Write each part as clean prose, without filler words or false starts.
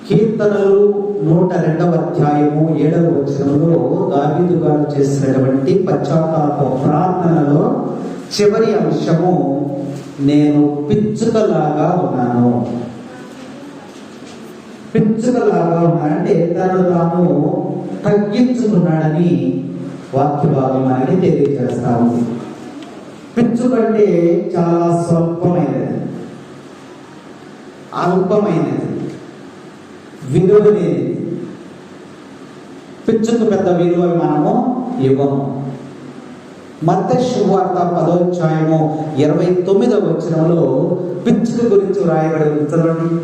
కీర్తనలు 102వ అధ్యాయము 7వ వచనంలో దావీదు గారు చేసినటువంటి పశ్చాత్తాప ప్రార్థనలో చివరి అంశము, నేను పిచ్చుకలాగా ఉన్నాను. పిచ్చుకలాగా ఉన్నానంటే తను తాను తగ్గించుకున్నాడని వాక్య భాగం మనకి తెలియజేస్తా ఉంది. పిచ్చుకంటే చాలా స్వల్పమైనది, అల్పమైనది, విలువ లేనిది. పిచ్చుకు పెద్ద విలువ మనము ఇవ్వము. మత్తయి శుభవార్త 10వ అధ్యాయము 29వ వచనంలో పిచ్చుక గురించి వ్రాయబడి ఉంది.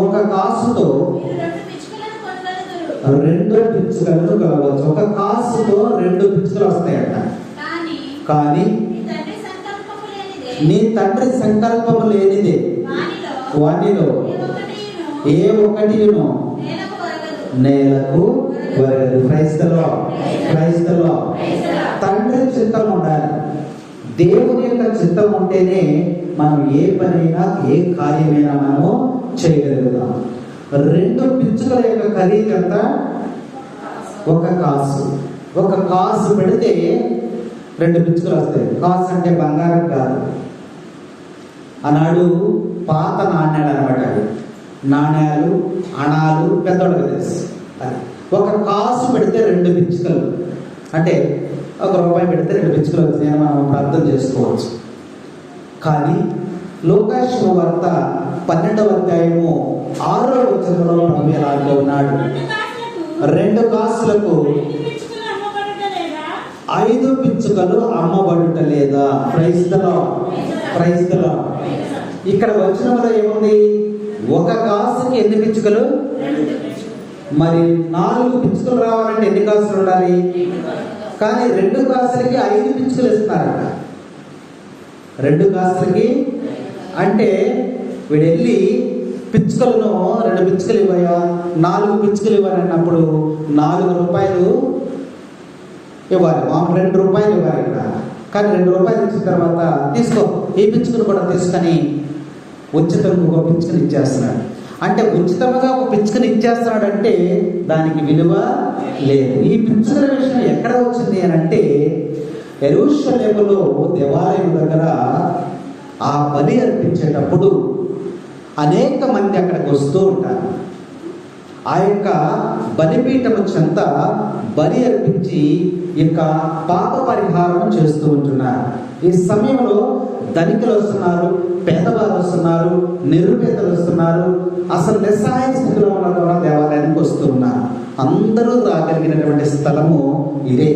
ఒక కాసుతో 2 పిచ్చుకలను కలవచ్చు. ఒక కాసుతో 2 పిచ్చుకలు వస్తాయట. కానీ నీ తండ్రి సంకల్పము లేనిదే వానిలో ఏ ఒక్కటిను నేలకు వరగదు. క్రైస్తలో తండ్రి చిత్తం ఉండాలి. దేవుని యొక్క చిత్తం ఉంటేనే మనం ఏ పనైనా ఏ కార్యమైనా మనము చేయగలుగుతాం. 2 పిచ్చుకల యొక్క ఖరీదు ఎంత? 1 కాసు. 1 కాసు పెడితే 2 పిచ్చుకలు వస్తాయి. కాసు అంటే బంగారం కాదు, ఆనాడు పాత నాణ్యాలు అనమాట. అవి నాణ్యాలు, అణాలు పెద్దవాళ్ళకి తెలుసు. అది 1 కాసు పెడితే 2 పిచ్చుకలు, అంటే 1 రూపాయి పెడితే 2 పిచ్చుకలు వచ్చినాయని మనం అర్థం చేసుకోవచ్చు. కానీ లూకా శుభవార్త 12వ అధ్యాయము 6వ వచనంలో ప్రభు ఎలాగో ఉన్నాడు, 2 కాసులకు 5 పిచ్చుకలు అమ్మబడుట లేదా? క్రైస్తలో ఇక్కడ వచనంలో ఏముంది? 1 కాసుకి ఎన్ని పిచ్చుకలు? మరి 4 పిచ్చుకలు రావాలంటే ఎన్ని కాసులు ఉండాలి? కానీ 2 కాసులకి 5 పిచ్చుకలు ఇస్తున్నారట. 2 కాసులకి అంటే వీడు వెళ్ళి పిచ్చుకలను 2 పిచ్చుకలు ఇవ్వయా, 4 పిచ్చుకలు ఇవ్వాలన్నప్పుడు 4 రూపాయలు ఇవ్వాలి. మామూలు 2 రూపాయలు ఇవ్వాలి ఇక్కడ. కానీ 2 రూపాయలు ఇచ్చిన తర్వాత తీసుకో, ఈ పిచ్చుకను కూడా తీసుకొని ఉచితంగా 1 పిచ్చుకను ఇచ్చేస్తున్నాడు. అంటే ఉచితంగా 1 పిచ్చుకను ఇచ్చేస్తున్నాడు అంటే దానికి విలువ లేదు. ఈ పిచ్చుకల విషయం ఎక్కడ వచ్చింది అని అంటే, యెరూషలేములో దేవాలయం దగ్గర ఆ బలి అర్పించేటప్పుడు అనేక మంది అక్కడికి వస్తూ ఉంటారు. ఆ యొక్క బలిపీఠము చెంత బలి అర్పించి ఇంకా పాప పరిహారం చేస్తూ ఉంటున్నారు. ఈ సమయంలో ధనికులు వస్తున్నారు, పేదవారు వస్తున్నారు, నిరుపేదలు వస్తున్నారు, అసలు నిస్సహాయ స్థితిలో ఉన్న ద్వారా దేవాలయానికి వస్తూ ఉన్నారు. అందరూ రాగలిగినటువంటి స్థలము ఇదే,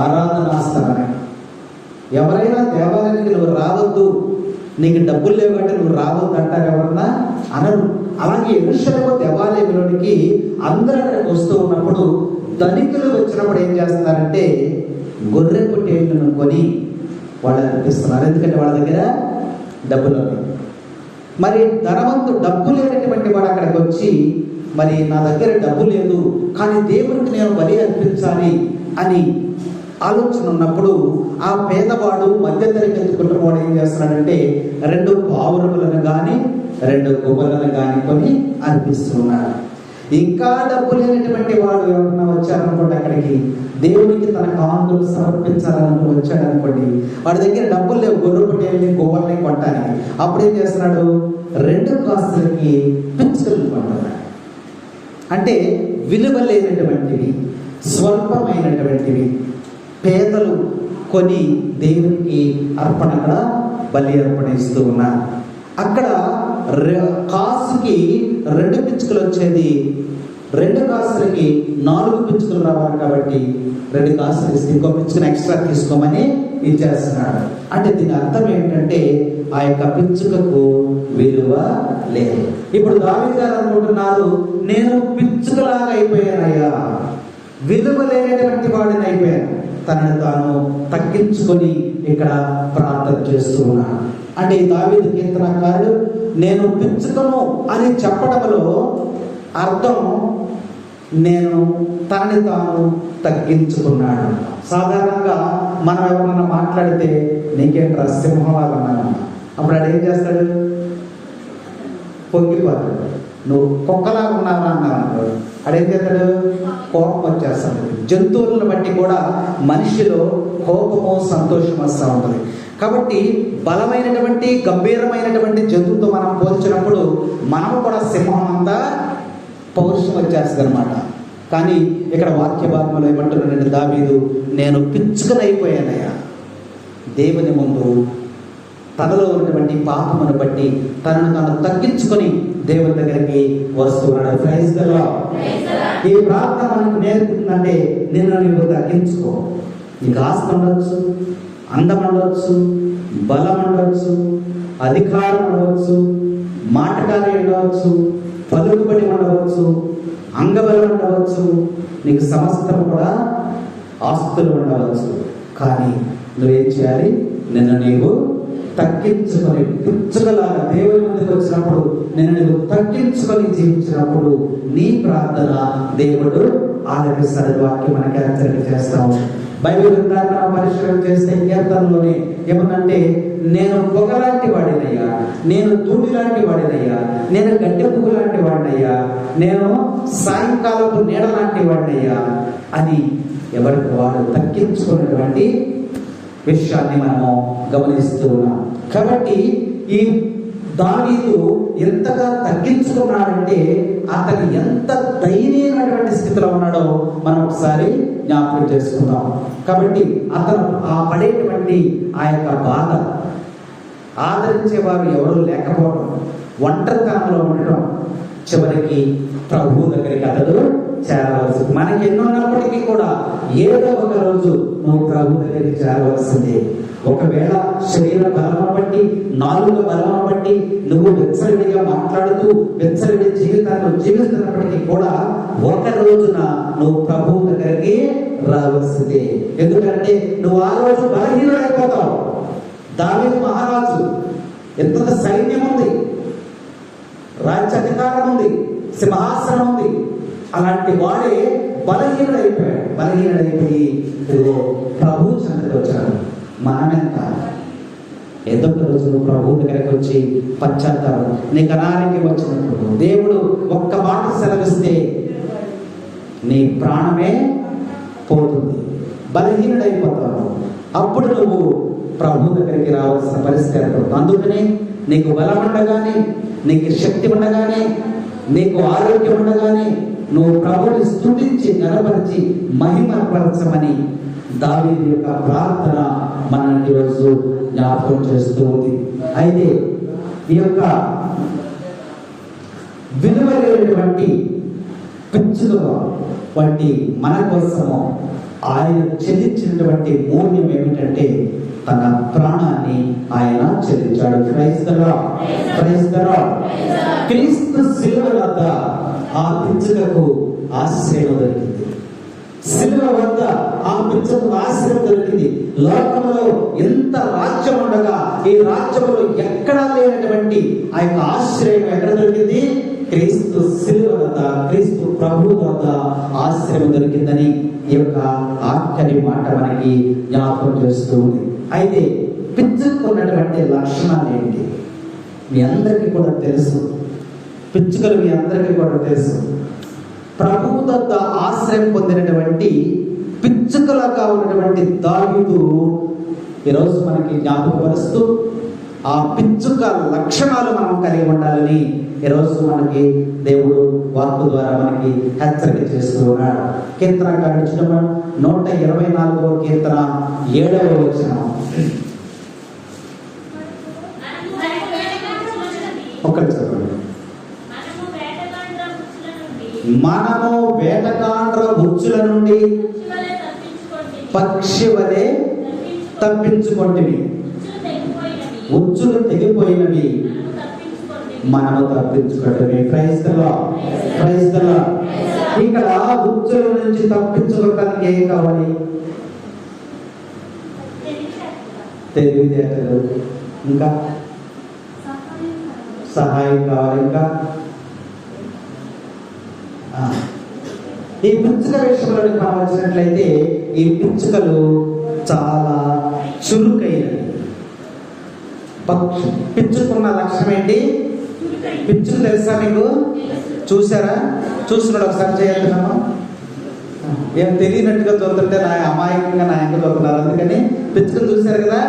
ఆరాధనా స్థలమే. ఎవరైనా దేవాలయానికి నువ్వు రావద్దు, నీకు డబ్బులు లేవంటే నువ్వు రావద్దు అంటారు ఎవరన్నా? అనరు. అలాగే యెరూషలేము దేవాలయంలోనికి అందరూ అక్కడికి వస్తూ ఉన్నప్పుడు ధనికులు వచ్చినప్పుడు ఏం చేస్తున్నారంటే గొర్రె పొట్టేళ్లను కొని వాళ్ళని అర్పిస్తున్నారు. ఎందుకంటే వాళ్ళ దగ్గర డబ్బులు ఉన్నాయి. మరి ధనవంతుడు డబ్బు లేనటువంటి వాడు అక్కడికి వచ్చి, మరి నా దగ్గర డబ్బు లేదు కానీ దేవుడికి నేను బలి అర్పించాలి అని ఆలోచన ఉన్నప్పుడు ఆ పేదవాడు మధ్యతరగతి కుటుంబం ఏం చేస్తున్నాడంటే 2 పావురములను కానీ 2 గువ్వలను కానీ కొని అర్పిస్తున్నాడు. ఇంకా డబ్బు లేనటువంటి వాడు ఎవరన్నా వచ్చారనుకోండి, అక్కడికి దేవునికి తన కానుకలు సమర్పించాలని వచ్చాడనుకోండి, వాడి దగ్గర డబ్బులు లేవు గొర్రె పొట్టేల్ని గువ్వల్ని కొట్టడానికి. అప్పుడు ఏం చేస్తున్నాడు? 2 కాసులకి పిచ్చుకలు కొంటున్నాడు. అంటే విలువ లేనటువంటివి, స్వల్పమైనటువంటివి పేదలు కొని దేవునికి అర్పణగా బలి అర్పణ ఇస్తూ ఉన్నారు. అక్కడ కాసుకి 2 పిచ్చుకలు వచ్చేది, 2 కాసులకి 4 పిచ్చుకలు రావాలి కాబట్టి 2 కాసులు ఇస్తే ఇంకో పిచ్చుకను ఎక్స్ట్రా తీసుకోమని ఇచ్చేస్తున్నాడు. అంటే దీని అర్థం ఏంటంటే ఆ యొక్క పిచ్చుకకు విలువ లేదు. ఇప్పుడు దావీదు గారు అనుకుంటున్నారు, నేను పిచ్చుకలాగా అయిపోయానయ్యా, విలువ లేనటువంటి వాడిని అయిపోయాను. తనను తాను తగ్గించుకొని ఇక్కడ ప్రార్థన చేస్తూ ఉన్నాడు. అంటే ఈ దావీదు కీర్తనకారుడు నేను పిచ్చుకను అని చెప్పడంలో అర్థం నేను తనని తాను తగ్గించుకున్నాడు. సాధారణంగా మనం ఎవరన్నా మాట్లాడితే నీకేంట్రా సింహంలాగా ఉన్నాను, అప్పుడు అది ఏం చేస్తాడు? పొంగిపోతాడు. నువ్వు కుక్కలాగా ఉన్నావా అన్నావు, అడేం చేస్తాడు? కోపం వచ్చేస్తాడు. జంతువులను బట్టి కూడా మనిషిలో కోపము సంతోషం వస్తూ ఉంటుంది. కాబట్టి బలమైనటువంటి గంభీరమైనటువంటి జంతువుతో మనం పోల్చినప్పుడు మనం కూడా సింహం అంతా పౌరుషం వచ్చేస్తుంది అనమాట. కానీ ఇక్కడ వాక్య భాగంలో ఏమంటున్నాడంటే దావీదు, నేను పిచ్చుకనైపోయానయ్యా. దేవుని ముందు తనలో ఉన్నటువంటి పాపమును బట్టి తనను తాను తగ్గించుకొని దేవుని దగ్గరికి వస్తున్నాడు. Praise the Lord. ఈ ప్రార్థన మనకు నేర్పుతుందంటే నిన్ను నీవు తగ్గించుకో. నీకు ఆస్తి ఉండొచ్చు, అందం ఉండవచ్చు, బలం ఉండవచ్చు, అధికారం ఉండవచ్చు, మాటకారి ఉండవచ్చు, పలుకుబడి ఉండవచ్చు, అంగబలం ఉండవచ్చు, నీకు సమస్తం కూడా ఆస్తులు ఉండవచ్చు. కానీ నువ్వేం చేయాలి? నిన్ను నీవు తగ్గించుకొని పిచ్చుకలాగా దేవుని ముందుకు వచ్చినప్పుడు నిన్ను నీవు తగ్గించుకొని జీవించినప్పుడు నీ ప్రార్థన దేవుడు ఆలపిస్తాడు. వాక్యం మనకి హెచ్చరిక చేస్తాం. బైబిల్ గ్రంథాన్ని పరిశీలన చేస్తే కీర్తనలోనే ఏమన్నంటే, నేను పొగలాంటి వాడినయ్యా, నేను ధూళి లాంటి వాడినయ్యా, నేను గడ్డె పువ్వు లాంటి వాడినయ్యా, నేను సాయంకాలపు నీడ లాంటి వాడినయ్యా అని ఎవరికి వాడు తగ్గించుకున్నటువంటి విషయాన్ని మనము గమనిస్తూ ఉన్నాం. కాబట్టి ఈ దావీదు ఎంతగా తగ్గించుకున్నాడంటే అతను ఎంత దయనీయమైనటువంటి స్థితిలో ఉన్నాడో మనం ఒకసారి జ్ఞాపకం చేసుకుందాం. కాబట్టి అతను ఆ పడేటువంటి ఆ యొక్క బాధ, ఆదరించేవారు ఎవరు లేకపోవడం, ఒంటరితనంలో ఉండటం, చివరికి ప్రభు దగ్గరికి అతడు చేరవలసి. మనకి ఎన్నో ఉన్నప్పటికీ కూడా ఏదో ఒక రోజు నువ్వు ప్రభు దగ్గరికి చేరవలసిందే. ఒకవేళ శరీర బలము బట్టి, నాలుగు బలము బట్టి నువ్వు వెచ్చరిడిగా మాట్లాడుతూ వెచ్చరిడి జీవితాన్ని జీవిస్తున్నప్పటికీ కూడా ఒక రోజున నువ్వు ప్రభువు దగ్గరికి రావాల్సిందే. ఎందుకంటే నువ్వు ఆ రోజు బలహీనుడైపోతావు. దావీదు మహారాజు, ఎంత సైన్యం ఉంది, రాజ్య అధికారం ఉంది, సింహాసనం ఉంది, అలాంటి వాడే బలహీనుడైపోయాడు. బలహీనుడైపోయి ప్రభు చెంతకు వచ్చాడు. మనమెంత ఏదో ఒక రోజు నువ్వు ప్రభు దగ్గరికి వచ్చి పశ్చాత్తాపం, నీకు అనారోగ్యం వచ్చినప్పుడు దేవుడు ఒక్క మాట సెలవిస్తే నీ ప్రాణమే పోతుంది, బలహీనుడైపోతావు. అప్పుడు నువ్వు ప్రభు దగ్గరికి రావాల్సిన పరిస్థితి ఏర్పడుతుంది. అందుకనే నీకు బలం ఉండగానే, నీకు శక్తి ఉండగానే, నీకు ఆరోగ్యం ఉండగానే నువ్వు ప్రభుని స్తుతించి గణపరిచి మహిమపరచమని దావీదు యొక్క ప్రార్థన మనకి ఈరోజు జ్ఞాపకం చేస్తూ ఉంది. అయితే ఈ యొక్క విలువైనటువంటి పిచ్చుక వంటి మన కోసము ఆయన చెల్లించినటువంటి మూల్యం ఏమిటంటే తన ప్రాణాన్ని ఆయన చెల్లించాడు. Praise the lord. Praise the lord. క్రీస్తు శిలువ వద్ద ఆ పిచ్చుకకు ఆశ్రయం దొరికింది. శిలువ వద్ద ఆ పిచ్చుకకు ఆశ్రయం దొరికింది. లోకంలో ఎంత రాజ్యం ఉండగా ఈ రాజ్యంలో ఎక్కడా లేనటువంటి ఆ యొక్క ఆశ్రయం ఎక్కడ దొరికింది? క్రీస్తు శిలువ వద్ద, క్రీస్తు ప్రభు వద్ద ఆశ్రయం దొరికిందని ఈ యొక్క ఆఖరి మాట మనకి జ్ఞాపకం చేస్తూ ఉంది. అయితే పిచ్చుకున్నటువంటి లక్షణాలు ఏంటి? మీ అందరికీ కూడా తెలుసు. పిచ్చుకలు మీ అందరికీ కూడా తెలుసు. ప్రభువు వద్ద ఆశ్రయం పొందినటువంటి పిచ్చుకలుగా ఉన్నటువంటి దావీదు ఈరోజు మనకి జ్ఞాపకపరుస్తూ ఆ పిచ్చుక లక్షణాలు మనం కలిగి ఉండాలని ఈరోజు మనకి దేవుడు వాక్కు ద్వారా మనకి హెచ్చరిక చేస్తూ ఉన్నాడు. కీర్తనకారుడు చూడమని 124వ కీర్తన 7వ వచనం. ఒక్కటి చెప్పండి. మనము వేటగాండ్ర ఉచ్చుల నుండి పక్షి వలె తప్పించుకొంటిమి. ఉచ్చులు తెగిపోయినవి, మనము తప్పించుకోవటమే. Praise the lord. Praise the lord. ఇక్కడ ఉచ్చుల నుంచి తప్పించుకోవడానికి ఏం కావాలి? తెలివితేటలు, ఇంకా సహాయం కావాలి. ఇంకా ఈ పిచ్చుక విషయంలో కావాల్సినట్లయితే ఈ పిచ్చుకలు చాలా చురుకైనవి. పిచ్చుకున్న లక్ష్యం ఏంటి? పిచ్చుక తెలుసా మీకు? చూసారా? చూస్తున్నాడు ఒకసారి చేయాలి. ఏం తెలియనట్టుగా చూస్తుంటే నా అమాయకంగా నా ఎంక చూస్తున్నారు. అందుకని పిచ్చుకను చూశారు కదా,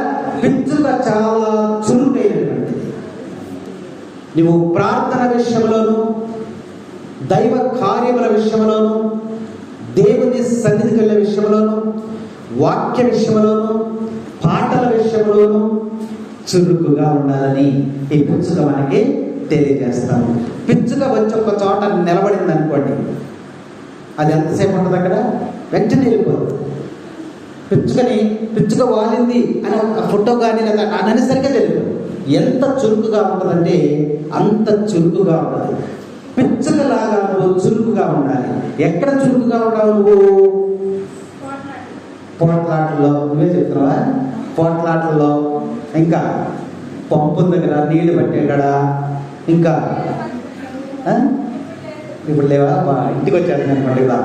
పిచ్చుక చాలా చురుకైనటువంటి. నువ్వు ప్రార్థన విషయంలోను, దైవ కార్యముల విషయంలోను, దేవుని సన్నిధికి వెళ్ళే విషయంలోను, వాక్య విషయంలోను, పాటల విషయంలోను చురుకుగా ఉండాలని ఈ పిచ్చుక మనకి తెలియజేస్తాము. పిచ్చుక వచ్చి ఒక చోట నిలబడింది అనుకోండి, అది ఎంతసేపు ఉంటుంది అక్కడ? వెంటనే వెళ్ళిపోతుంది. పిచ్చుక వాలింది అని ఒక ఫోటో కానీ లేదా అనేసరిగా తెలియదు. ఎంత చురుకుగా ఉంటుందంటే అంత చురుకుగా ఉంటుంది. పిచ్చుకలాగా నువ్వు చురుకుగా ఉండాలి. ఎక్కడ చురుకుగా ఉంటావు నువ్వు? పోట్లాటల్లో. నువ్వే చెప్తున్నావా? పోట్లాటల్లో, ఇంకా పంపు దగ్గర నీళ్లు పట్టే కాడ, ఇంకా ఇప్పుడు లేవా ఇంటికి వచ్చేది అనుకోండి ఇలా.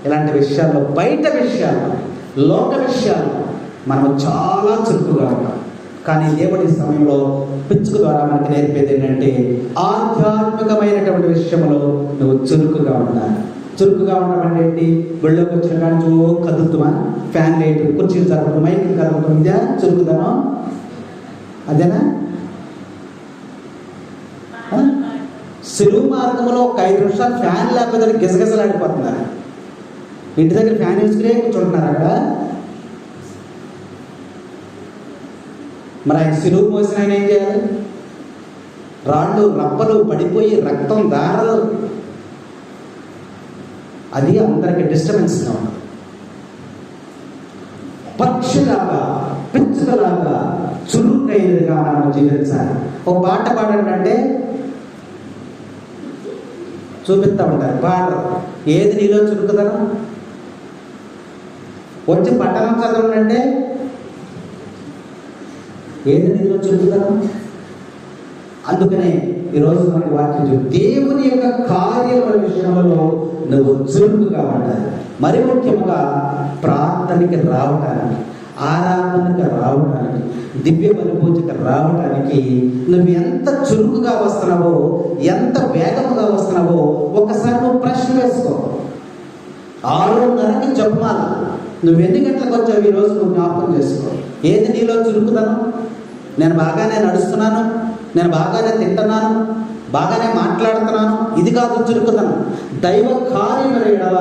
ఇలాంటి విషయాల్లో, బయట విషయాలు, లోక విషయాలు మనం చాలా చురుకుగా ఉంటాం. కానీ దేవుడి సమయంలో పిచ్చుక ద్వారా మనకి నేర్పేది ఏంటంటే ఆధ్యాత్మికమైనటువంటి విషయంలో నువ్వు చురుకుగా ఉండాలి. చురుకుగా ఉండడం అంటే ఏంటి? గుళ్ళోకి వచ్చిన కానీ కదులుతుమా, ఫ్యాన్ లైట్, కుర్చీలు జరగడం, మైకులు కదలటం, ఇదే చురుకుదనం? అదేనా? సులువు మార్గంలో ఒక 5 నిమిషాలు ఫ్యాన్ లేకపోతే గిజగిజలాడిపోతున్నారు. ఇంటి దగ్గర ఫ్యాన్ వేసుకునే కూర్చుంటున్నారు అక్కడ. మరి ఆయన సులువు మోసిన ఆయన ఏం చేయాలి? రాళ్ళు రప్పలు పడిపోయి రక్తం దారలు, అది అందరికి డిస్టర్బెన్స్గా ఉంది. పక్షిలాగా, పిచ్చుకలాగా చురుకైనదిగా మనం జీవించాలి. ఒక పాట పాడండి అంటే చూపిస్తూ ఉంటారు, పాడరు. ఏది నీలో చురుకుదనం? వచ్చి పట్టణం చదవండి అంటే ఏది నీలో చురుకుదనం? అందుకనే ఈరోజు మనకి వాక్యం దేవుని యొక్క కార్యముల విషయంలో నువ్వు చురుకుగా ఉండాలి. మరి ముఖ్యంగా ప్రార్థనకి రావడానికి, ఆరాధనకి రావడానికి, దివ్య అనుభూతికి రావడానికి నువ్వు ఎంత చురుకుగా వస్తున్నావో, ఎంత వేగముగా వస్తున్నావో ఒకసారి నువ్వు ప్రశ్న వేసుకో. 6:30కి జపమాల. నువ్వు ఎన్ని గంటలకు వచ్చావు ఈరోజు? నువ్వు జ్ఞాపకం చేసుకో. ఏది నీలో చురుకుదనం? నేను బాగానే నడుస్తున్నాను, నేను బాగానే తింటున్నాను, బాగానే మాట్లాడుతున్నాను, ఇది కాదు చురుకుదనం. దైవ కార్యముల ఎడల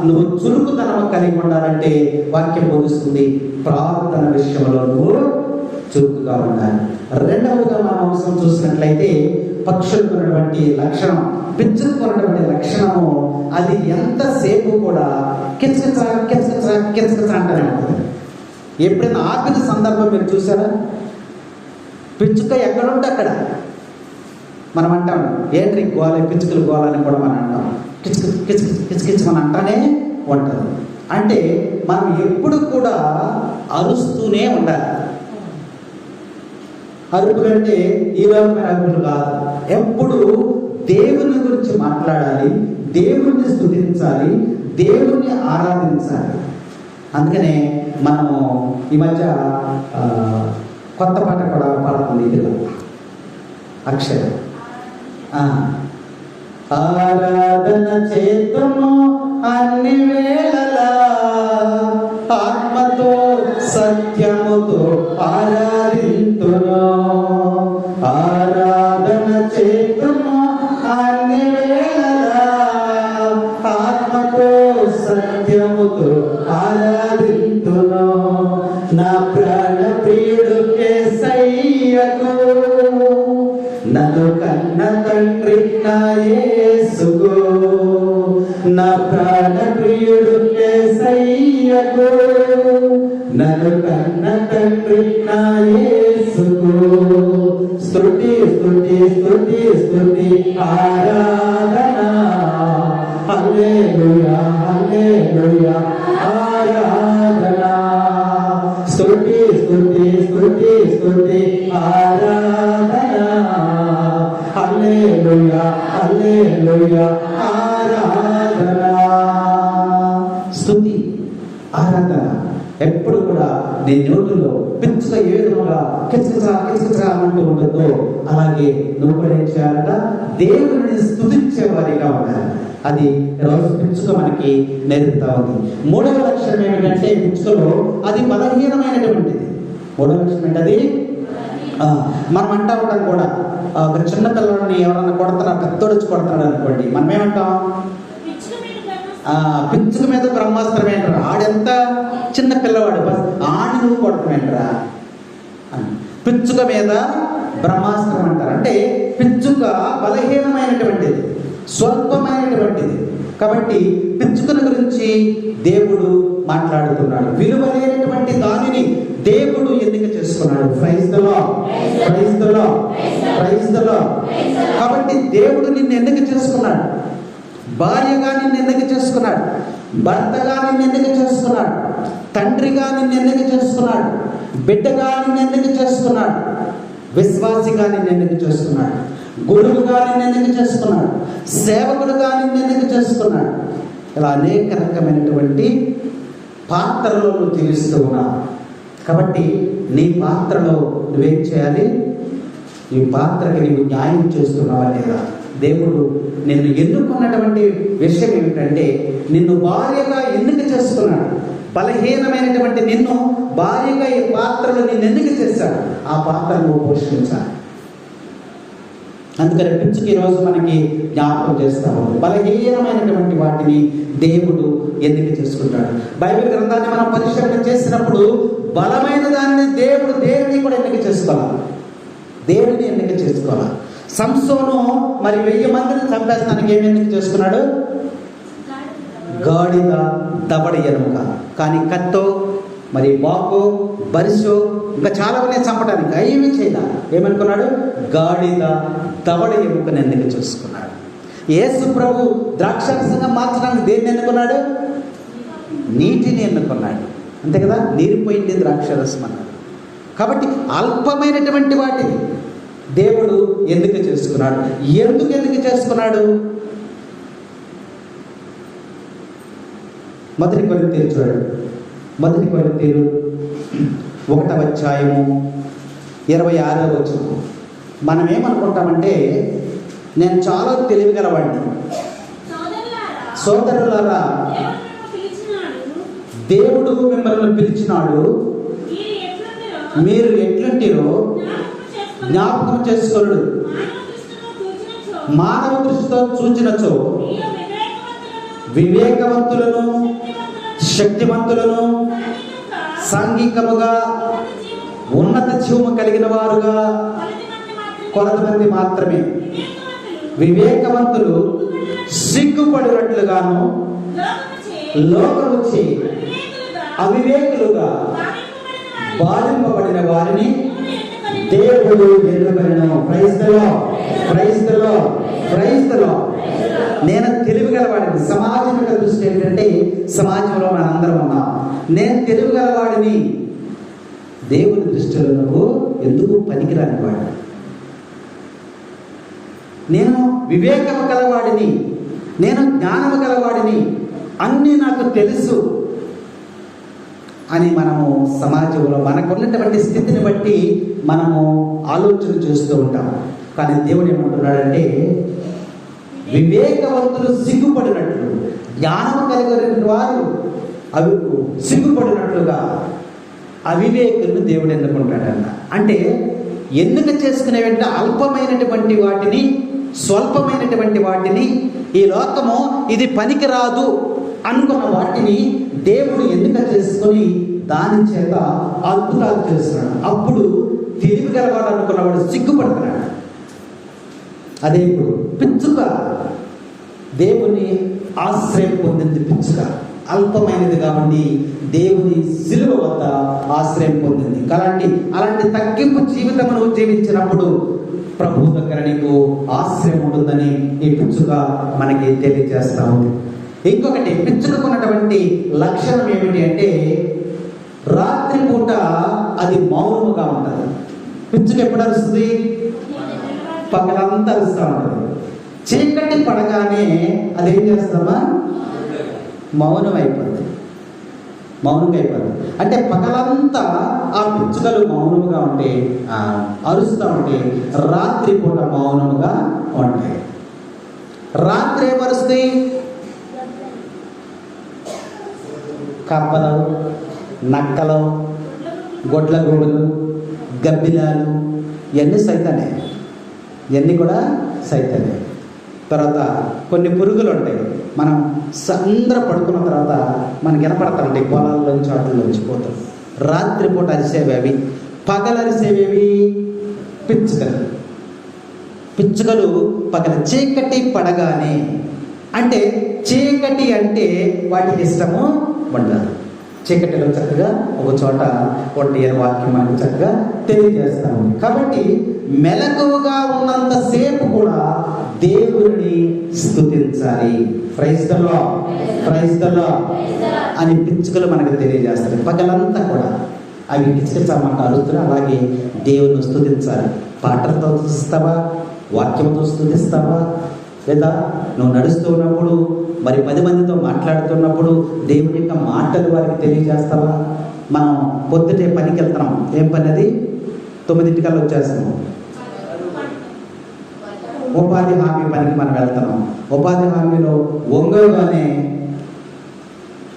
నువ్వు చురుకుదనం కలిగి ఉండాలంటే వాక్యం బోధిస్తుంది, ప్రార్థన విషయంలో నువ్వు చురుకుగా ఉండాలి. రెండవదిగా మనం అవసరం చూసినట్లయితే పక్షులకు ఉన్నటువంటి లక్షణం, పిచ్చుకు ఉన్నటువంటి లక్షణము, అది ఎంతసేపు కూడా కిచకిచ కిచకిచ కిచకిచ అంటనే ఉంటుంది. ఎప్పుడైనా ఆపిన సందర్భం మీరు చూసారా? పిచ్చుక ఎక్కడుంటే అక్కడ మనం అంటాం, ఏంటి గోల, పిచ్చుకలు గోల అని కూడా మనం అంటాం. కిచకిచ కిచకిచ కిచకిచ మనం అంటానే ఉంటుంది. అంటే మనం ఎప్పుడు కూడా అరుస్తూనే ఉండాలి. అరుపులు అంటే ఈ లోకమైన అరుపులు కాదు. ఎప్పుడు దేవుని గురించి మాట్లాడాలి, దేవుణ్ణి స్తుతించాలి, దేవుణ్ణి ఆరాధించాలి. అందుకనే మనము ఈ మధ్య కొత్త పాట కూడా పాడుతుంది ఇలా, అక్షరం. ఆరాధన చేతుము అన్ని వేళలా, ఆత్మతో సత్యముతో ఆరాధింతును. ఆరాధన చేతుము అన్ని వేళలా, ఆత్మతో సత్యముతో ఆరాధింతును. నా ప్రాణ ప్రియుడు యేసయ్యకు, నన్ను కన్న తండ్రి నా యేసుకు. నా ప్రాణ ప్రియుడు యేసయ్యకు, నన్ను కన్న తండ్రి నా యేసుకు. స్తుతి స్తుతి స్తుతి స్తుతి ఆరాధన, హల్లెలూయా హల్లెలూయా ఆరాధన. స్తుతి స్తుతి స్తుతి స్తుతి ఆరాధన, హల్లెలూయా హల్లెలూయా ఆరాధన. స్తుతి ఆరాధన ఎప్పుడు కూడా నీ నోటిలో పిచ్చుక ఏ విధంగా కిచకిచా కిచకిచా అంటూ ఉండదో అలాగే నువ్వు కూడా ఏం చేయాలట, దేవుడిని స్తుతించే వారిగా ఉండాలి. అది రోజు పిచ్చుక మనకి నేర్పుతా ఉంది. మూడవ లక్షణం ఏమిటంటే పిచ్చుకలో అది బలహీనమైనటువంటిది. మూడవ లక్షణం ఏంటది, మనం అంటా ఉంటాం కూడా, ఒక చిన్న పిల్లల్ని ఎవరన్నా కొడుతున్నా, పెద్దోడు వచ్చి కొడుతున్నాడు అనుకోండి, మనం ఏమంటాం, పిచ్చుక మీద బ్రహ్మాస్త్రం ఏంటరా, ఆడెంత చిన్న పిల్లవాడు ఆడి నువ్వు కొడతామేంటరా, పిచ్చుక మీద బ్రహ్మాస్త్రం అంటారు. అంటే పిచ్చుక బలహీనమైనటువంటిది, స్వల్పమైనటువంటిది. కాబట్టి పిచ్చుకల గురించి దేవుడు మాట్లాడుతున్నాడు. విలువైనటువంటి దానిని దేవుడు ఎన్నిక చేసుకున్నాడు. Praise the lord, praise the lord, praise the Lord. కాబట్టి దేవుడు నిన్ను ఎన్నిక చేసుకున్నాడు. భార్యగా నిన్ను ఎన్నిక చేసుకున్నాడు, భర్తగా నిన్ను ఎన్నిక చేసుకున్నాడు, తండ్రిగా నిన్ను ఎన్నిక చేసుకున్నాడు, బిడ్డగా నిన్ను ఎన్నిక చేసుకున్నాడు, విశ్వాసిగా నిన్ను ఎన్నిక చేసుకున్నాడు, గురువుగా నిన్ను ఎన్నిక చేసుకున్నాడు, సేవకుడుగా నిన్ను ఎన్నిక చేసుకున్నాడు. ఇలా అనేక రకమైనటువంటి పాత్రలో నువ్వు జీవిస్తూ ఉన్నావు. కాబట్టి నీ పాత్రలో నువ్వేం చేయాలి, ఈ పాత్రకి నీవు న్యాయం చేస్తున్నావా లేదా? దేవుడు నిన్ను ఎన్నుకున్నటువంటి విషయం ఏమిటంటే, నిన్ను భార్యగా ఎన్నిక చేసుకున్నాడు. బలహీనమైనటువంటి నిన్ను భార్యగా ఈ పాత్రలో నిన్ను ఎన్నిక చేశాడు. ఆ పాత్రను నువ్వు పోషించాలి. అందుకని పిచ్చుకి ఈరోజు మనకి జ్ఞాపకం చేస్తాము, బలహీనమైనటువంటి వాటిని దేవుడు ఎన్నిక చేసుకుంటాడు. బైబిల్ గ్రంథాన్ని మనం పరిశీలన చేసినప్పుడు బలమైన దాన్ని దేవుడు దేనిని కూడా ఎన్నిక చేసుకోవాలి, దేవుడిని ఎన్నిక చేసుకోవాలి. సంసోను మరి 1000 మందిని చంపేస్తానికి ఏమి ఎన్నిక చేసుకున్నాడు, గాడిద దవడ ఎముక. కానీ కత్తో మరి బాకో బరిసో ఇంకా చాలా మంది చంపడానికి ఏమి చేయాల, ఏమనుకున్నాడు, గాడిద దవడ ఎముకని ఎన్నిక చేసుకున్నాడు. యేసు ప్రభు ద్రాక్షారసంగా మార్చడానికి దేన్ని ఎన్నుకున్నాడు, నీటిని ఎన్నుకున్నాడు. అంతే కదా, నీరిపోయింది ద్రాక్షారసం అన్నాడు. కాబట్టి అల్పమైనటువంటి వాటిని దేవుడు ఎన్నిక చేసుకున్నాడు. ఎందుకు ఎన్నిక చేసుకున్నాడు? మొదటి కొరింథీయులు చూడండి, మొదటి కొరింథీయులు 1వ అధ్యాయము 26వ వచనం. మనం ఏమనుకుంటామంటే, నేను చాలా తెలివిగలవాడిని. సోదరులారా, దేవుడు మిమ్మల్ని పిలిచినాడు, మీరు ఎట్లుంటిరో జ్ఞాపకం చేసుకొనుడు. మానవ దృష్టితో చూచినచో వివేకవంతులను శక్తివంతులను సాంఘికముగా ఉన్నత జీవము కలిగిన వారుగా కొలత మంది మాత్రమే. వివేకవంతులు సిగ్గుపడినట్లుగాను లోకము చే అవివేకులుగా బాధింపబడిన వారిని దేవుడు ఎన్నుకొనెను. Praise the lord, praise the lord, praise the lord. నేను తెలివిగలవాడిని. సమాజం యొక్క దృష్టి ఏంటంటే, సమాజంలో మనందరం ఉన్నాం. నేను తెలివిగలవాడిని. దేవుని దృష్టిలో నువ్వు ఎందుకు పనికిరాని వాడు. నేను వివేకము గలవాడిని, నేను జ్ఞానము గలవాడిని, అన్నీ నాకు తెలుసు అని మనము సమాజంలో మనకున్నటువంటి స్థితిని బట్టి మనము ఆలోచన చేస్తూ ఉంటాం. కానీ దేవుడు ఏమంటున్నాడంటే, వివేకవంతులు సిగ్గుపడినట్లు, జ్ఞానము కలిగిన వారు అవి సిగ్గుపడినట్లుగా అవివేకులను దేవుడు ఎన్నుకుంటాడన్న. అంటే ఎన్నిక చేసుకునే వెంటనే అల్పమైనటువంటి వాటిని, స్వల్పమైనటువంటి వాటిని, ఈ లోకము ఇది పనికిరాదు అనుకున్న వాటిని దేవుడు ఎన్నిక చేసుకొని దాని చేత అద్భుతాలు చేస్తున్నాడు. అప్పుడు తెలివి గలవాడు అనుకున్నవాడు సిగ్గుపడుతున్నాడు. అదే ఇప్పుడు పిచ్చుక దేవుని ఆశ్రయం పొందింది. పిచ్చుక అల్పమైనది కాబట్టి దేవుని సిలువ వద్ద ఆశ్రయం పొందింది. అలాంటి తగ్గింపు జీవితం నువ్వు జీవించినప్పుడు ప్రభు దగ్గర నీకు ఆశ్రయం ఉంటుందని ఈ పిచ్చుక మనకి తెలియజేస్తా ఉంది. ఇంకొకటి, పిచ్చుకున్నటువంటి లక్షణం ఏమిటి అంటే, రాత్రిపూట అది మౌనముగా ఉంటుంది. పిచ్చుక ఎప్పుడు అరుస్తుంది? పగలంతా అరుస్తూ ఉంటుంది. చీకటి పడగానే అదేం చేస్తామా? మౌనం అయిపోతుంది. మౌనంగా అయిపోతుంది. అంటే పగలంతా ఆ పిచ్చుకలు మౌనముగా ఉంటే, అరుస్తూ ఉంటే, రాత్రి పూట మౌనముగా ఉంటాయి. రాత్రి ఏమరుస్తాయి? కప్పలు, నక్కలు, గొడ్ల గోగులు, గబ్బిలాలు, ఇవన్నీ సైతానే. ఇవన్నీ కూడా సైతానే. తర్వాత కొన్ని పురుగులు ఉంటాయి. మనం అందరూ పడుకున్న తర్వాత మనకి వినపడతా ఉంటాయి, పొలాల్లోంచి వాటిల్లోంచి పోతాం. రాత్రిపూట అరిసేవి అవి, పగలు అరిసేవేవి పిచ్చుకలు. పిచ్చుకలు పగల చీకటి పడగానే, అంటే చీకటి అంటే వాటికి ఇష్టము ఉండదు. చీకటిలో చక్కగా ఒక చోట ఒంటి వాక్యం మనకు చక్కగా తెలియజేస్తాము. కాబట్టి మెలకువగా ఉన్నంతసేపు కూడా దేవుడిని స్తుతించాలి. Praise the lord, praise the lord అని పిచ్చుకలు మనకు తెలియజేస్తాయి. పగలంతా కూడా అవి కిచకిచమంటూ అరుస్తున్నాయి. అలాగే దేవుని స్తుతించాలి. పాటలతో స్తుతిస్తావా, వాక్యంతో స్తుతిస్తావా, లేదా నువ్వు నడుస్తూ ఉన్నప్పుడు, మరి 10 మందితో మాట్లాడుతున్నప్పుడు దేవుని యొక్క మాటలు వారికి తెలియజేస్తావా? మనం పొద్దుటే పనికి వెళ్తున్నాం. ఏం పని అది? 9 వచ్చేస్తున్నాం. ఉపాధి హామీ పనికి మనం వెళ్తున్నాం. ఉపాధి హామీలో ఒంగోలుగానే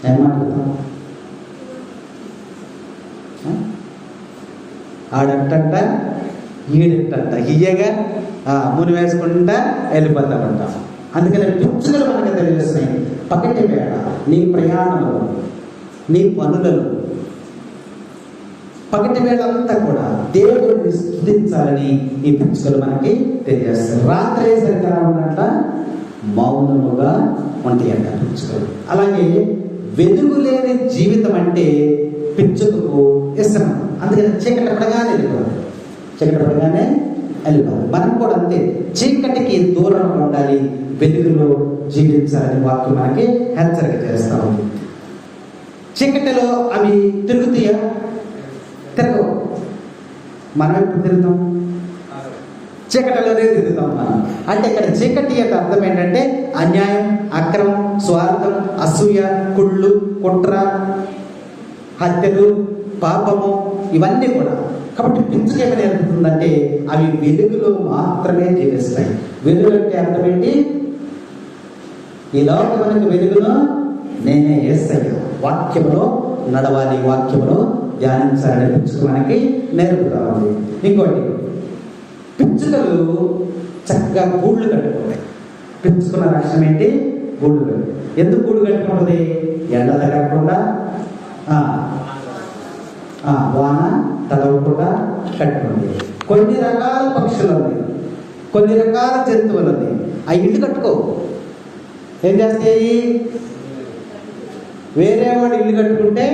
ఏం మాట్లాడుతున్నాం? ఆడంటంట, ఈడంటంట, ఇయ్యగా ముని వేసుకుంటా వెళ్ళిపోతామంటాం. అందుకని పిచ్చుకలు మనకు తెలియజేస్తున్నాయి. పగటి వేళ నీ ప్రయాణంలో, నీ పనులలో, పగటి వేళ అంతా కూడా దేవుడిని స్తుతించాలని ఈ పిచ్చుకలు మనకి తెలియజేస్తాయి. రాత్రి అయ్యేసరికి ఎలా ఉన్నట్ల మౌనముగా ఉంటాయంట పిచ్చుకలు. అలాగే వెలుగులేని జీవితం అంటే పిచ్చుకకు ఇష్టం. అందుకని చీకటి పడగానే వెళ్ళిపోతుంది. చీకటి పడగానే వెళ్ళిపోతుంది. మనం కూడా అంతే, చీకటికి దూరంగా ఉండాలి, వెలుగులో జీవించాలని వాక్యం మనకి హెచ్చరిక చేస్తా ఉంది. చీకటిలో అవి తిరుగుతాయా? తిరగవు. మనం ఎప్పుడు తిరుగుతాం? చీకటిలోనే తిరుగుతాం మనం. అంటే ఇక్కడ చీకటి యొక్క అర్థం ఏంటంటే అన్యాయం, అక్రమం, స్వార్థం, అసూయ, కుళ్ళు, కుట్ర, హత్యలు, పాపము, ఇవన్నీ కూడా. కాబట్టి పిచ్చుక ఏమి నేర్పుతుందంటే అవి వెలుగులో మాత్రమే జీవిస్తాయి. వెలుగు అంటే అర్థం ఏంటి? ఈ లోకమునకు వెలుగులో నేనే యేసయ్య. వాక్యంలో నడవాలి, వాక్యంలో ధ్యానించాలని పిచ్చుక మనకి నేర్పుతా ఉంది. ఇంకోటి, పిచ్చుకలు చక్కగా గూళ్ళు కట్టుకుంటాయి. పిచ్చుకున్న లక్ష్యం ఏంటి? గూళ్ళు కట్టు. ఎందుకు గూడు కట్టుకుంటుంది? ఎండ తగలకుండా, వాన తడవకుండా కట్టుకుంది. కొన్ని రకాల పక్షులు ఉన్నాయి, కొన్ని రకాల జంతువులు ఉన్నాయి. ఆ ఇల్లు కట్టుకో. ఏం చేస్తాయి? వేరే వాడు ఇల్లు కట్టుకుంటే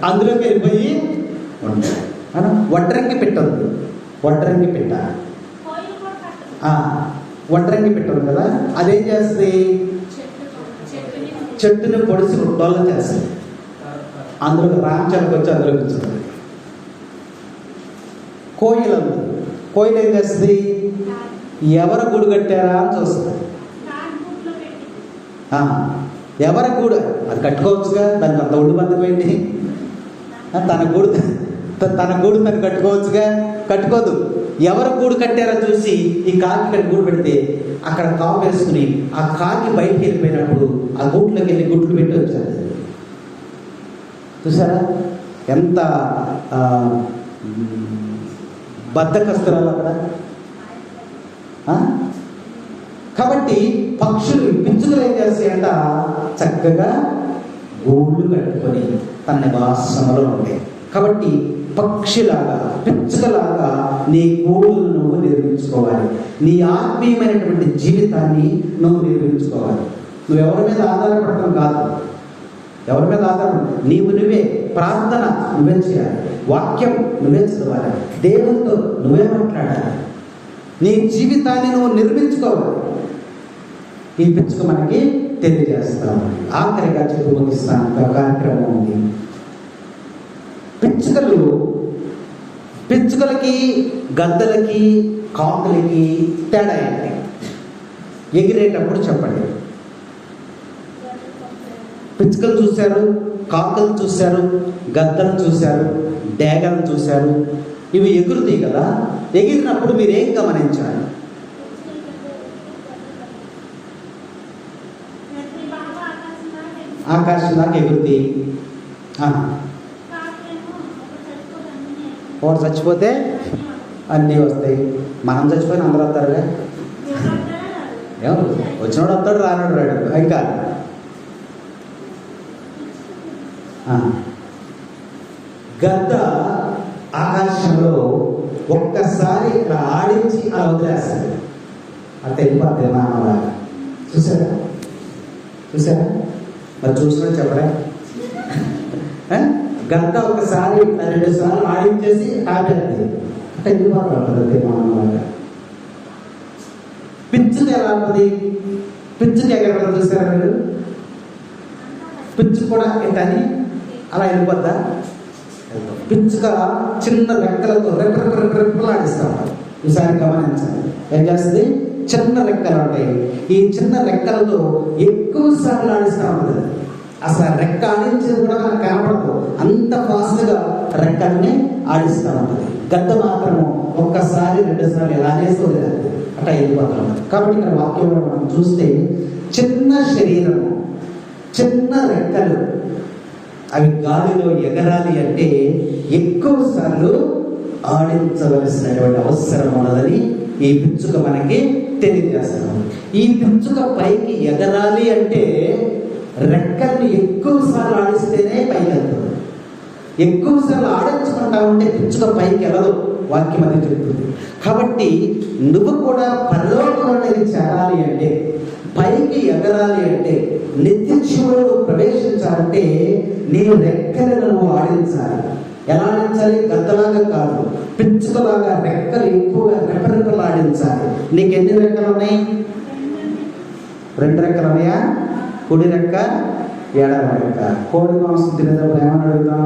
అందులోకి వెళ్ళిపోయి ఉంటాయి. వడ్రంగి పెట్టదు. వడ్రంగి పెట్ట, వడ్రంగి పెట్టదు కదా, అదేం చేస్తుంది? చెట్టుని పొడిసి డొల్ల చేస్తుంది. అందులో రాంచాలకు వచ్చి అందులో కూర్చుంటుంది. కోయిల ఉంది. కోయిల ఏం చేస్తుంది? ఎవరు గూడు కట్టారా అని చూస్తుంది. ఎవరి గూడు అది కట్టుకోవచ్చుగా, దానికి అంత ఒళ్ళు బంధమైంది. తన గూడు తను కట్టుకోవచ్చుగా, కట్టుకోదు. ఎవరు గూడు కట్టారో చూసి ఈ కాకి ఇక్కడ గూడు పెడితే అక్కడ కాపు వేసుకుని ఆ కాకి బయటికి వెళ్ళిపోయినప్పుడు ఆ గూట్లోకి వెళ్ళి గుడ్లు పెట్టి వచ్చారు. చూసారా ఎంత బద్ధకస్తురాలు అక్కడ. కాబట్టి పక్షులు, పిచ్చుకలు ఏం చేస్తాయంట? చక్కగా గూళ్ళు కట్టుకొని తన నివాసంలో ఉంటాయి. కాబట్టి పక్షిలాగా, పిచ్చుకలాగా నీ గూడును నువ్వు నిర్మించుకోవాలి. నీ ఆత్మీయమైనటువంటి జీవితాన్ని నువ్వు నిర్మించుకోవాలి. నువ్వు ఎవరి మీద ఆధారపడటం కాదు, ఎవరి మీద ఆధారపడ, నీవు నువ్వే ప్రార్థన నువ్వే చేయాలి, వాక్యం నువ్వే చదవాలి, దేవునితో నువ్వే మాట్లాడాలి, నీ జీవితాన్ని నువ్వు నిర్మించుకోవాలి. ఈ పిచ్చుక మనకి తెలియజేస్తాము. ఆఖరిగా చెప్పి ముగిస్తాను. ఒక కార్యక్రమం ఉంది. పిచ్చుకలకి, గద్దలకి, కాకులకి తేడా ఏంటి? ఎగిరేటప్పుడు చెప్పండి. పిచ్చుకలు చూశారు, కాకులు చూశారు, గద్దలను చూశారు, డేగలను చూశారు. ఇవి ఎగురుతాయి కదా, ఎగిరినప్పుడు మీరు ఏం గమనించాలి? ఆకాశం దాకా ఎగురుతాయి. ఒకటి చచ్చిపోతే అన్నీ వస్తాయి. మనం చచ్చిపోయిన అందరూ వస్తారుగా. ఎవరు వచ్చినోడు వస్తాడు, రానోడు రాడు. ఇంకా గద్ద ఆకాశంలో ఒక్కసారి ఇట్లా ఆడించి అలా వదిలేస్తుంది. అది వెళ్ళిపోతుంది మానవలాగా. చూసారా చూసారా? మరి చూసినట్టు చెప్పరా? గద్ద ఒకసారి ఇట్లా 2 సార్లు ఆడించేసి ఆపేస్తుంది. అంటే వెళ్ళిపోతుంది మానవలాగా. పిచ్చుకి ఎలా ఉంటుంది? పిచ్చుకి ఎక్కడ చూసారా మీరు? పిచ్చుకు కూడా ఏంటని అలా వెళ్ళిపోద్దా? పిచ్చుక చిన్న రెక్కలతో రెప్పలాడిస్తూ ఉంటారు. ఈసారి గమనించండి. ఏం చేస్తుంది? చిన్న రెక్కలు ఉంటాయి. ఈ చిన్న రెక్కలతో ఎక్కువ సార్లు ఆడిస్తూ ఉంటుంది. అసలు రెక్క ఆడించేది కూడా మనకు కనపడదు, అంత ఫాస్ట్గా రెక్కల్ని ఆడిస్తూ ఉంటుంది. గద్ద మాత్రము ఒక్కసారి 2 సార్లు ఎలా అనేస్తుంది అట్లా వెళ్ళిపోతూ ఉంటుంది. కాబట్టి ఇక్కడ వాక్యంలో మనం చూస్తే చిన్న శరీరము, చిన్న రెక్కలు, అవి గాలిలో ఎగరాలి అంటే ఎక్కువ సార్లు ఆడించవలసినటువంటి అవసరం ఉన్నదని ఈ పిచ్చుక మనకి తెలియజేస్తాం. ఈ పిచ్చుక పైకి ఎగరాలి అంటే రెక్కల్ని ఎక్కువ సార్లు ఆడిస్తేనే పైకి వెళ్తుంది. ఎక్కువ సార్లు ఆడించుకుంటా ఉంటే పిచ్చుక పైకి వెళ్ళదు, వాక్యం అది చెప్తుంది. కాబట్టి నువ్వు కూడా పరలోకం అనేది చేరాలి అంటే, పైకి ఎగరాలి అంటే, నిత్య జీవంలో ప్రవేశించాలంటే నీ రెక్కలను నువ్వు ఆడించాలి. ఎలా ఆడించాలి? గద్దలాగా కాదు, పిచ్చుకలాగా రెక్కలు ఎక్కువగా రెప్పరెక్కలు ఆడించాలి. నీకు ఎన్ని రెక్కలు ఉన్నాయి? 2 రెక్కలు ఉన్నాయా? కుడి రెక్క, ఎడమ రెక్క. కోడి మాంసం తినేటప్పుడు ఏమని అడుగుతాం?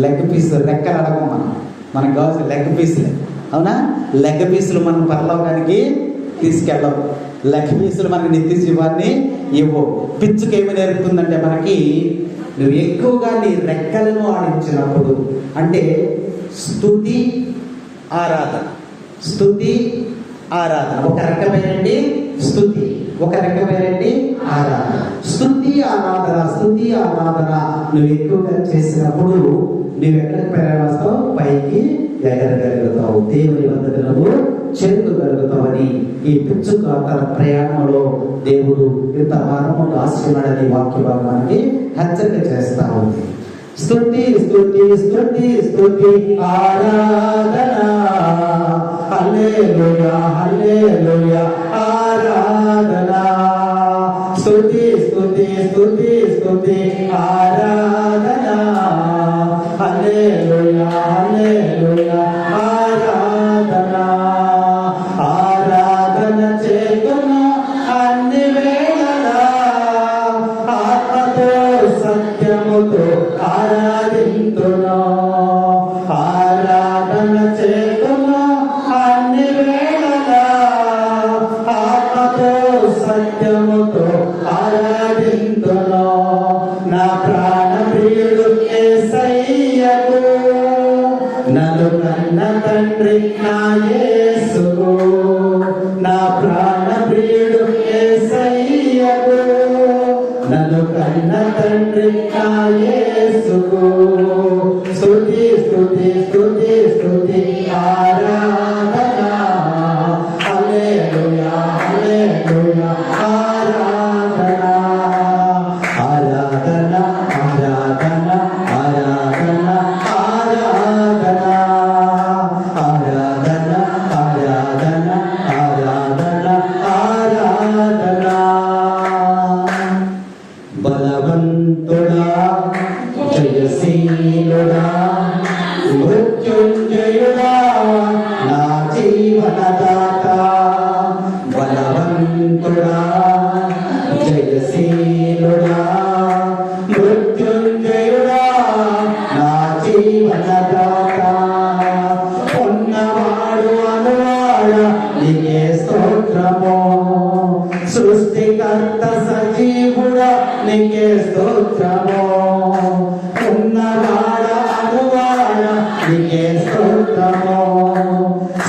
Leg piece. రెక్కలు అడగం మనం, మనకు కావాల్సిన లెగ్ పీసులు. అవునా? లెగ్ పీసులు మనం పరలోకానికి తీసుకెళ్ళం. లెగ్ పీసులు మనకి నిత్య జీవాన్ని ఇవ్వవు. పిచ్చుకు ఏమి నేర్పుతుందంటే మనకి, నువ్వు ఎక్కువగా నీ రెక్కలను ఆడించినప్పుడు, అంటే స్తుతి ఆరాధన, స్తుతి ఆరాధన. ఒక రెక్క పేరండి స్తుతి, ఒక రెక్క పేరండి ఆరాధన. స్తుతి ఆరాధన, స్తుతి ఆరాధన నువ్వు ఎక్కువగా చేసినప్పుడు నువ్వు ఎక్కడికి ప్రయాణిస్తావు? పైకి ఎగరగలుగుతావు, దేవుని వద్దకు నువ్వు చేరుకోగలుగుతావని ఈ పిచ్చుక తన ప్రయాణంలో దేవుడు ఇంత మానవుడు ఆశ్రమాడని వాక్య భాగానికి హెచ్చరిక చేస్తా ఉంది. స్తుతి స్తుతి స్తుతి స్తుతి ఆరాధన, హల్లెలూయా హల్లెలూయా ఆరాధన. స్తుతి స్తుతి స్తుతి స్తుతి ఆరాధన, హల్లెలూయా హల్లెలూయా ఆరాధన. ఆరాధన చేతును అన్ని వేళలా, ఆత్మతో సత్యముతో ఆరాధింతును. ఆరాధన చేతును అన్ని వేళలా, ఆత్మతో సత్యముతో ఆరాధింతును. నా ప్రాణ ప్రియుడు యేసయ్యకు, నన్ను కన్న తండ్రి నా యేసుకు. నా ప్రాణ ప్రియుడు యేసయ్యకు, నన్ను కన్న తండ్రి నా యేసుకు. స్తుతి స్తుతి స్తుతి స్తుతి ఆరాధన, హల్లెలూయా హల్లెలూయా ఆరాధన. ఆరాధన ఆరాధన ఆరాధన ఆరాధన ఆరాధన ఆరాధన ఆరాధన ఆరాధన. బలవంతుడా జయశీలుడా మృత్యుంజయుడా నా జీవనదాత. బలవంతుడా జయశీలుడా మృత్యుంజయుడా నా జీవనదాత. ఉన్నవాడు అనువాడ నీకే స్తోత్రము, సృష్టికర్త సజీవుడా నీకే స్తోత్రము.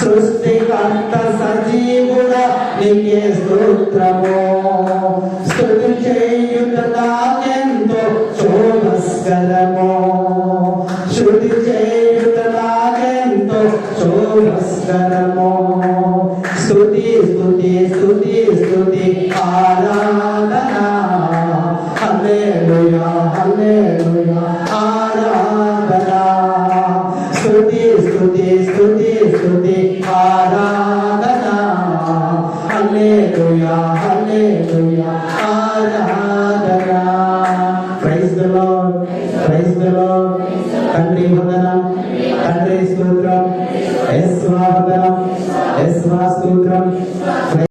సృష్టికర్త సజీవుడా నీకే స్తోత్రము. స్తుతి చేయుట నాకెంతో శోభస్కరము. శృతి చేయుట నాకెంతో శోభస్కరము. స్తుతి స్తుతి స్తుతి స్తుతి ఆరాధన. హల్లెలూయా హల్లెలూయా ఆరాధన. స్తుతి స్తుతి స్తుతి స్తుతి ఆరాధన. హల్లెలూయా హల్లెలూయా ఆరాధన. Praise the lord praise the Lord. తండ్రి వందనం, తండ్రి స్తోత్రం, యేసువా వందనం, యేసువా స్తోత్రం.